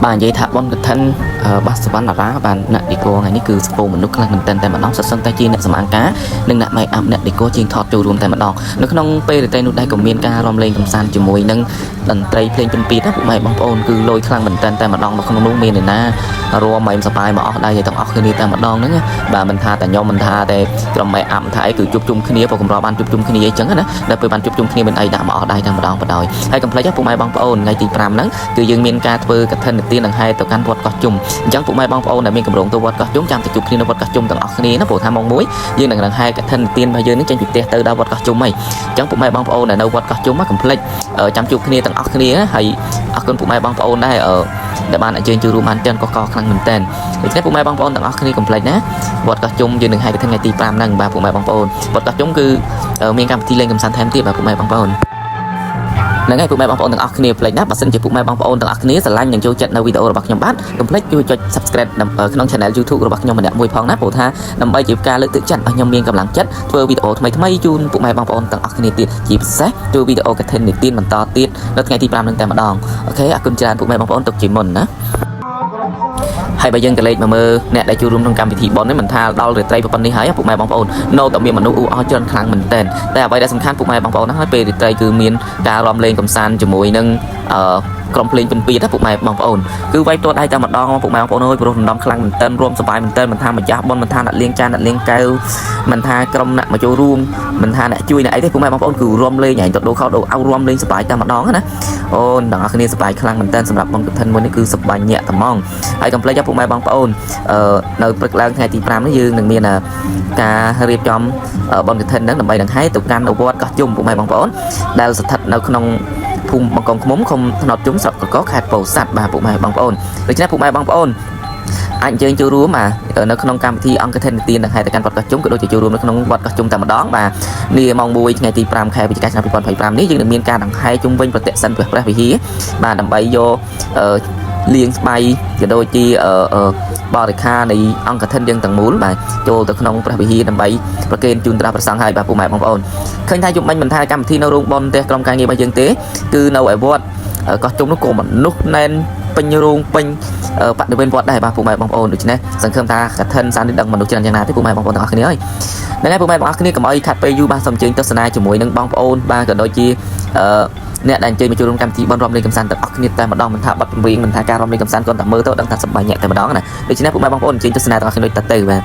bạn vậy thà bon cái thân bát span là rá bạn nè đi cô ngày ní cứ spo mình lúc là mình tên tại mặt đong sật sân tay chi nè sầm ăn cá nâng nè mày ẩm nè đi cô chiên thọt trù rùm tại mặt đong nó không pe tay nút đây còn miên ca rom lên cầm san chùm mùi nâng lần tay lên bên pít á phụ mày bong ôn cứ lôi khăn mình tên tại mặt đong mà không đúng miên này na rùa mày sập bài mà ở đây thì tổng óc khi tại mặt đong nữa bà mình tha tại nhau mình tha tại còn mày ẩm thái cứ chụp chung khi và cùng rò ban chụp chung khi vậy chẳng á đểไปban chụp chung khi bên ấy đã mà ở đây tại mặt đong bắt đầu hay cầm lấy chắc phụ mày bong ôn ngàyตี5ហ្នឹងគឺយើងមានការធ្វើកឋិនទានដង្ហែទៅកាន់វត្តកោះជុំអញ្ចឹងពុកម៉ែបងប្អូនដែលមានកម្រងទៅវត្តកោះជុំចាំទៅជួបគ្នានៅវត្តកោះជុំទាំងអស់គ្នាណាព្រោះថាម៉ោង1យើងនឹងដង្ហែកឋិនទានរបស់យើងនឹងចេញពីផ្ទះទៅដល់វត្តកោះជុំហើយអញ្ចឹងពុកម៉ែបងប្អូនដែលនៅវត្តកោះជុំកុំភ្លេចចាំជួបគ្នាទាំងអស់គ្នាហើយអរគុណពុកម៉ែបងប្អូនដែរដែលបានអញ្ជើញចូលរួមបានច្រើនកកខ្លាំងមែនតើដូច្នេះពុកម៉ែបងប្អូនទាំងអស់គ្នាកុំភ្លេចណាវត្តកោះជុំយើងនឹងហែកឋិនថ្ងៃទី5ហ្នឹងបាទពុកម៉ែបងប្អូនវត្តកោះជុំគឺមានកម្មវិធីលេងកម្សាន្តថែមទៀតបាទពុកម៉ែបងប្អូនហ្នឹងហើយពុកម៉ែបងប្អូនទាំងអស់គ្នាភ្លេចណាបើសិនជាពុកម៉ែបងប្អូនទាំងអស់គ្នាស្រឡាញ់និងចូលចិត្តនៅវីដេអូរបស់ខ្ញុំបាទកុំភ្លេចជួយចុច Subscribe ក្នុង Channel YouTube របស់ខ្ញុំម្នាក់មួយផងណាព្រោះថាដើម្បីជាការលើកទឹកចិត្តឲ្យខ្ញុំមានកម្លាំងចិត្តធ្វើវីដេអូថ្មីៗជូនពុកម៉ែបងប្អូនទាំងអស់គ្នាទៀតជាពិសេសធ្វើវីដេអូកឋិននិទានបន្តទៀតនៅថ្ងៃទី5នឹងតែម្ដងអូខេអរគុណច្រើនពុកម៉ែបងប្អូនទុកជាមុនណាហើយបើយើងក៏លេខមកមើលអ្នកដែលចូលរួមក្នុងកម្មវិធីប៉ុននេះមិនថាដល់រាត្រីប៉ុណ្នេះហើយពុកម៉ែបងប្អូននៅតែមានមនុស្សអ៊ូអរច្រើនខ្លាំងមែនទែនតែអ្វីដែលសំខាន់ពុកម៉ែបងប្អូនណាហើយពេលរាត្រីគឺមានការរំលែងកំសាន្តជាមួយនឹងក្រុមភ្លេងពិនពីណាពុកម៉ែបងប្អូនគឺវាយផ្ទាល់ដៃតែម្ដងពុកម៉ែបងប្អូនអើយព្រោះដំណំខ្លាំងមែនទែនរួមសប្បាយមែនទែនមិនថាម្ចាស់ប៉ុនមិនថាអ្នកលៀងចានអ្នកលៀងកែវមិនថាក្រុមអ្នកមកចូលរួមមិនថាអ្នកជួយអ្នកអីទេពុកម៉ែបងប្អូនគឺរួមលេងហើយទៅដូរខោដូរអោរួមលេងសប្បាយតែម្ដងណាអូនទាំងអស់គ្នាសប្បាយខ្លាំងមែនទែនសម្រាប់បុណ្យកឋិនមួយនេះគឺសប្បាយញាក់ត្មងហើយកុំភ្លេចពុកម៉ែបងប្អូននៅព្រឹកឡើងថ្ងៃទី5នេះយើងនឹងមានការរៀបចំបុណ្យកឋិនហ្នឹងដើម្បីដង្ហែទៅកាន់នៅវត្តកោះជុំពុកម៉ែបងប្អូនដែលស្ថិតនៅក្នុងភូមិបង្គំឃុំឃុំថ្នត់ជុំស្រុកកកខេត្តពោធិ៍សាត់បាទពុកម៉ែបងប្អូនដូច្នេះពុកម៉ែបងប្អូនអាចអញ្ជើញចូលរួមនៅក្នុងកម្មវិធីអង្គកឋិននិទានដង្ហែទៅកាន់វត្តកោះជុំក៏ដូចជាចូលរួមនៅក្នុងវត្តកោះជុំតែម្ដងបាទនេះម៉ោង1ថ្ងៃទី5ខែវិច្ឆិកាឆ្នាំ2025នេះយើងនឹងមានការដង្ហែជុំវិញប្រតិសិនព្រះវិហារបាទដើម្បីយកលៀងស្បៃក៏ដូចជាបរិខានៃអង្គកឋិនយើងទាំងមូលបាទចូលទៅក្នុងព្រះវិហារដើម្បីប្រគេនជូនព្រះប្រសង្ឃហើយបាទពុកម៉ែបងប្អូនឃើញថាយប់មិញមិនថាកម្មវិធីនៅរោងប៉ុនទេក្រុមការងាររបស់យើងទេគឺនៅឯវត្តកោះជុំនោះក៏មនុស្សណែនពេញរោងពេញបដិវេណវត្តដែរបាទពុកម៉ែបងប្អូនដូច្នេះសង្ឃឹមថាកឋិនសាននេះដឹងមនុស្សច្រើនយ៉ាងណាទេពុកម៉ែបងប្អូនទាំងអស់គ្នាហើយហ្នឹងហើយពុកម៉ែបងប្អូនគ្នាកុំអីខាត់ពេលយូរបាទសូមអញ្ជើញទស្សនាជាមួយនឹងបងប្អូនបាទក៏ដូចជាអ្នកដែលអញ្ជើញមកចូលរួមកម្មវិធីបន់រំលេងកម្សាន្តទាំងអស់គ្នាតែម្ដងមិនថាបတ်ចម្រៀងមិនថាការរំលេងកម្សាន្តគាត់តែមើលទៅដឹងថាសប្បាយញាក់តែម្ដងណាដូច្នេះពុកម៉ែបងប្អូនអញ្ជើញទស្សនាទាំងអស់គ្នាដូចទៅបាទ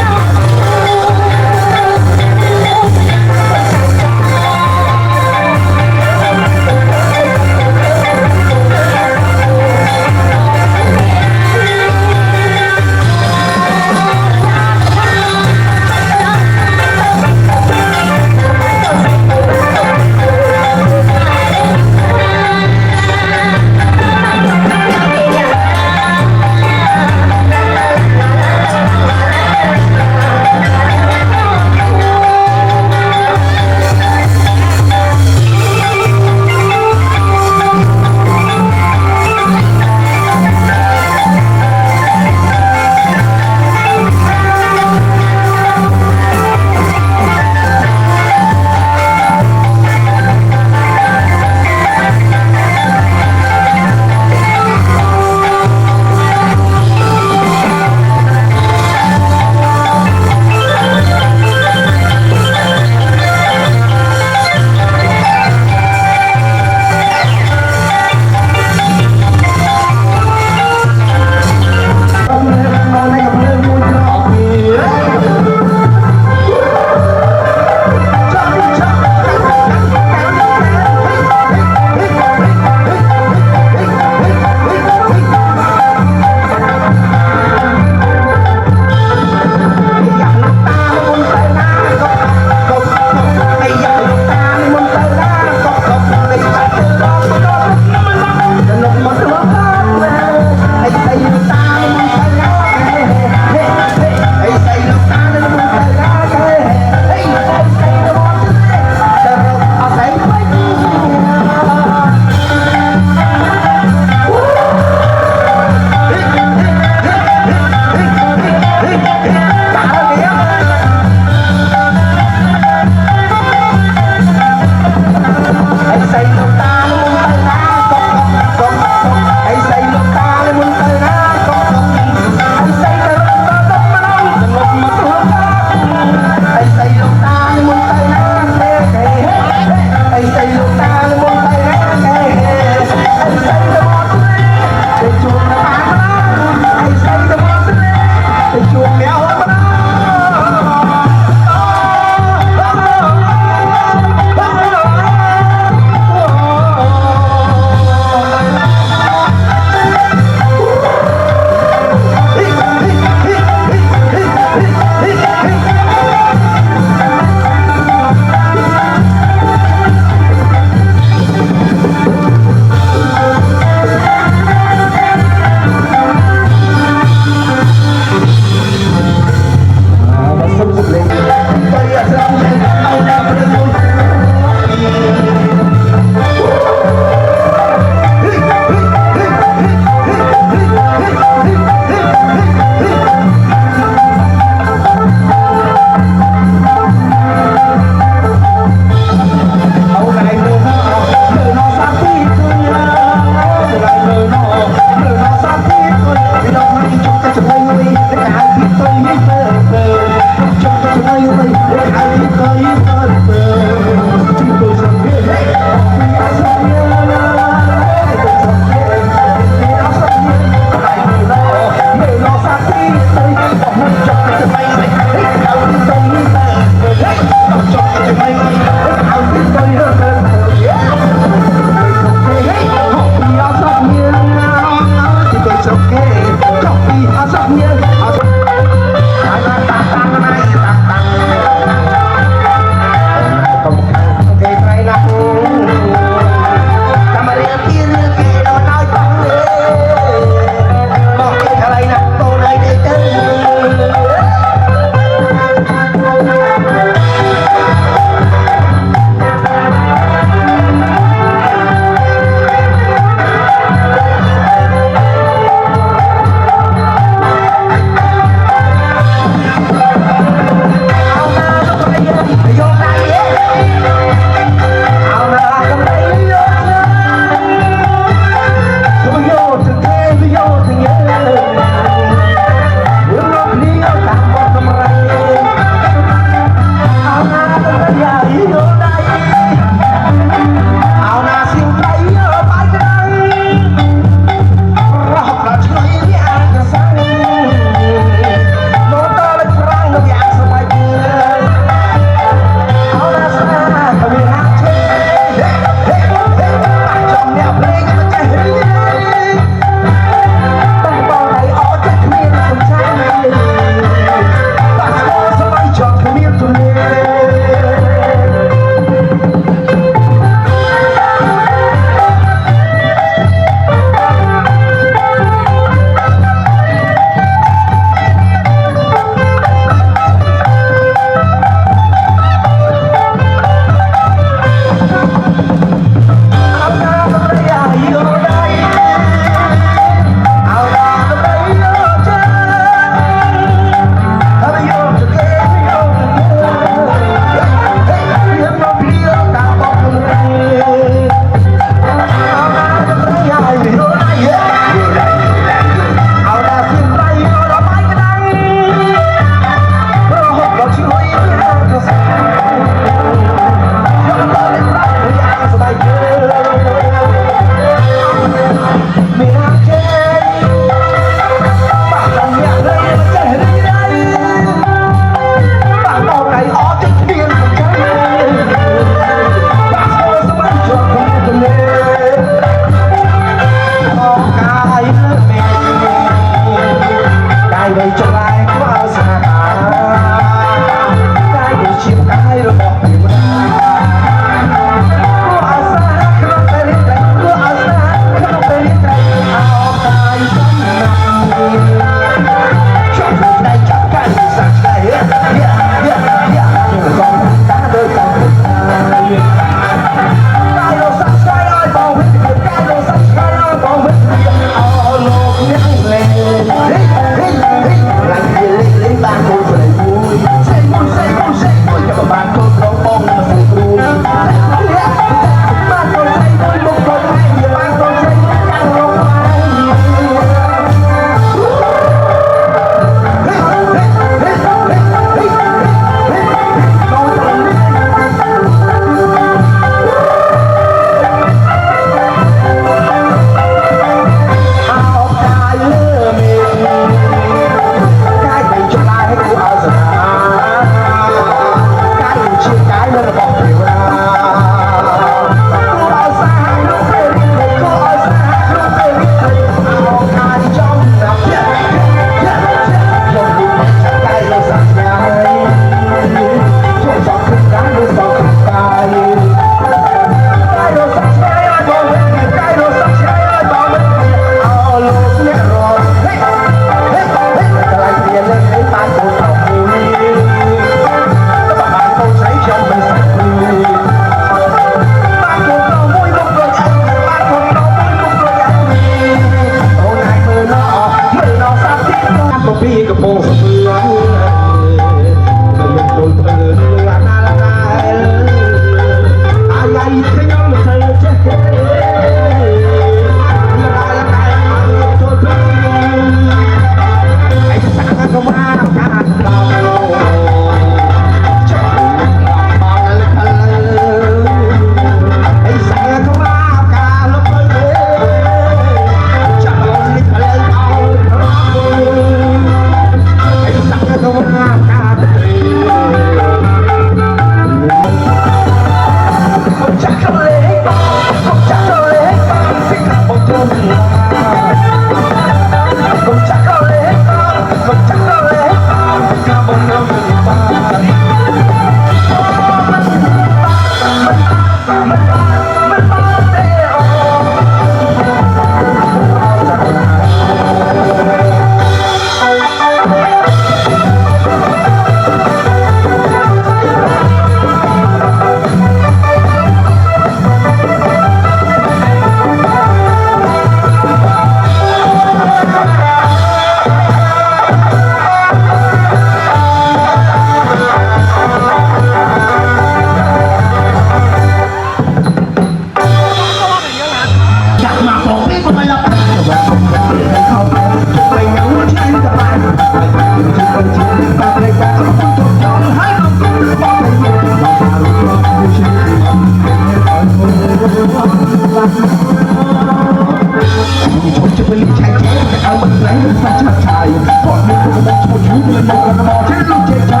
ผู้ชมจะเป็นชายแท้แต่เอามันไหลเป็นสัญชาติชายก่อนนี้ก็ต้องชวนชูเงินมันกระบอกใช้ลูกเจ๊ชา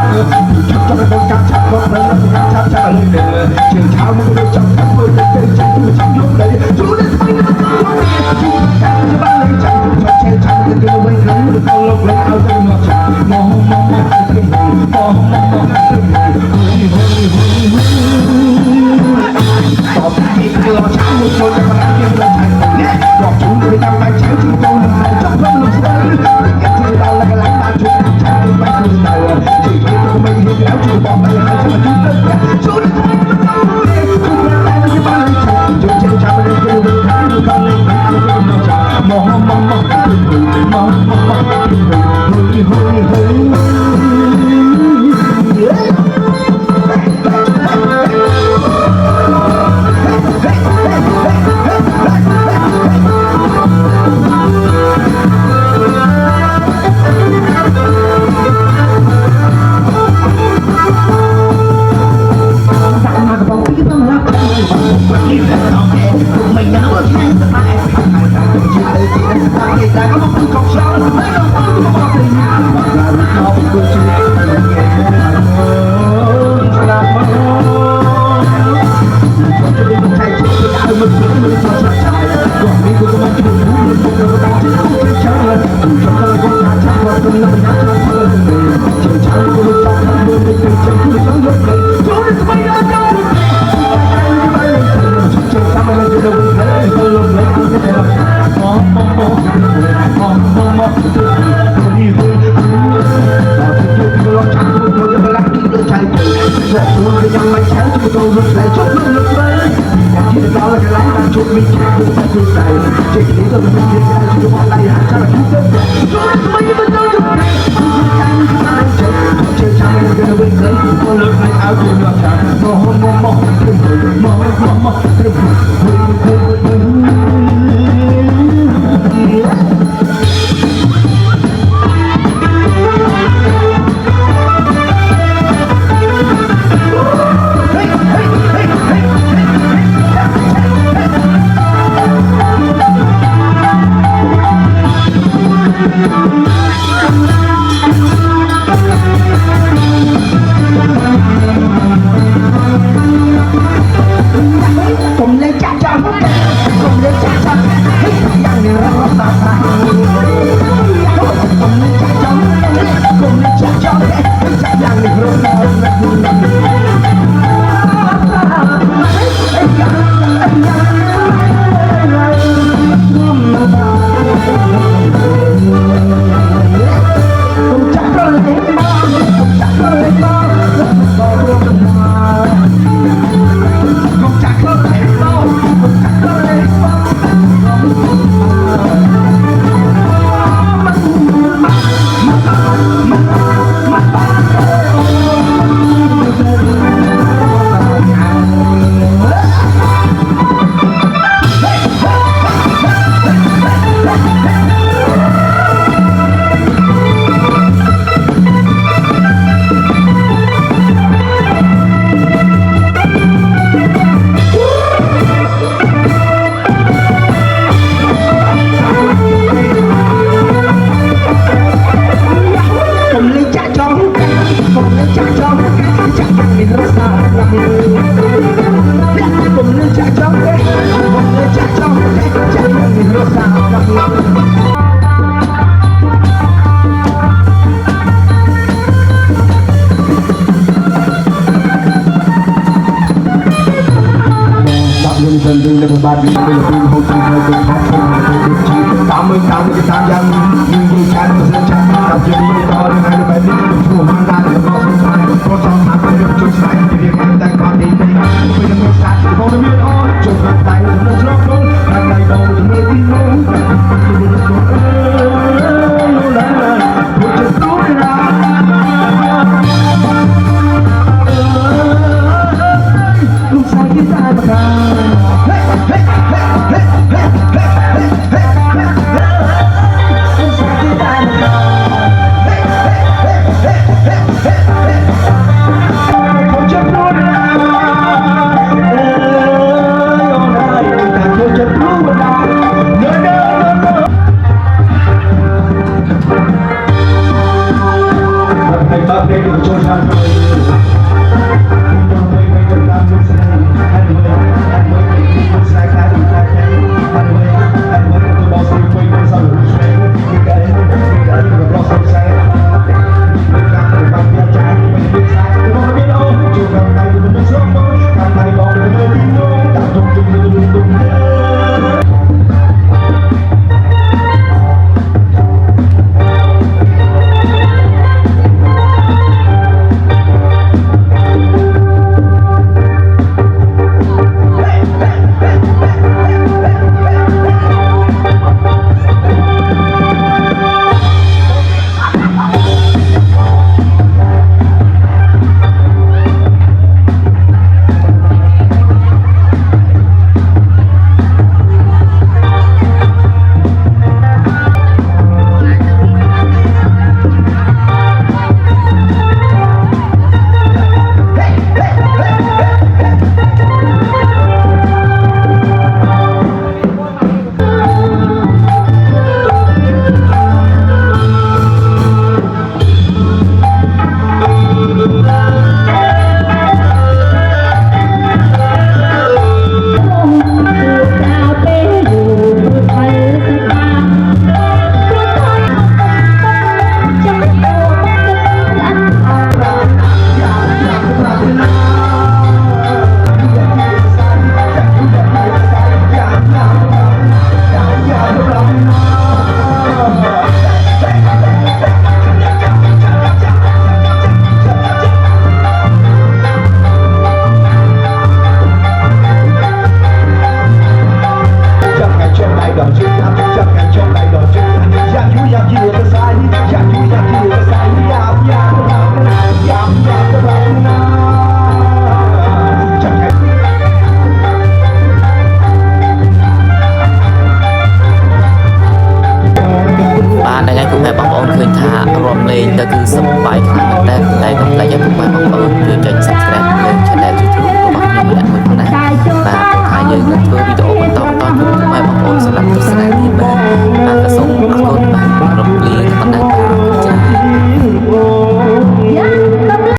ผู้ชมจะเป็นคนการชักรถเพลินแล้วการชักชาเลยเดินเชื่อเช้ามันก็เลยจับทั้งเมื่อเดินใจผู้ชมยกเลยชูได้ทำไมมันต้องยกเลยชูการจะบ้าเลยจังชอบเช่ชาจะเดินไปไหนมันต้องลงเลยเอาใจมาจับมองมองมองขึ้นมองมองมองขึ้นตอบที่คือเราช้ามุดโจจะมาเกี่ยวกับใจเนี่ยบอกชูไปทำไปใช้ที่โตหนึ่งเลยจบเพิ่มลงสวยยังที่เราและหลังตาชูชาไม่คือเต่าที่ที่ก็ไม่เห็นแล้วชูบอกไปให้ฉันดูเลิกชูได้ทำไมมันต้องเลยชูได้ไม่ใช่บ้านเลยชูเชื่อชาไม่ได้เกี่ยวกับใครดูกันเลยไม่เอาไปมองชามองมองมองมองมองมองเฮ้ยเฮ้ยเฮ้ยังไม่แข็งที่โตรุ่นใส่ชุดมันลึกเลยอย่างที่เราและกันหลายบางชุดมีแค่ผู้ไม่คือใส่เจ๊กี้ก็เป็นเพียงแค่ชุดอะไรหาชาทุกเส้นชุดทำไมมันต้องยุบเลยผู้ชายที่มาเจ็บเชื่อชาไม่ได้เป็นเลยก็เลิกไม่เอาตัวเลือกจากมองมองมองขึ้นมองมองมองขึ้นบ้านนี้เป็นปีหกสิบเลยเป็นท็อปเป็นชีตามเมืองตามที่ตามยังยืนยืนกันเส้นชันกับจะมีต่อในงานแบบนี้ช่วงมันได้แล้วก็สุดท้ายก็สองทางไปเรื่องจุดสายที่เรียกกันแต่ความดีเป็นเป็นเรื่องสัตว์ที่ผมไม่มีอ้อนจนกันไปแล้วก็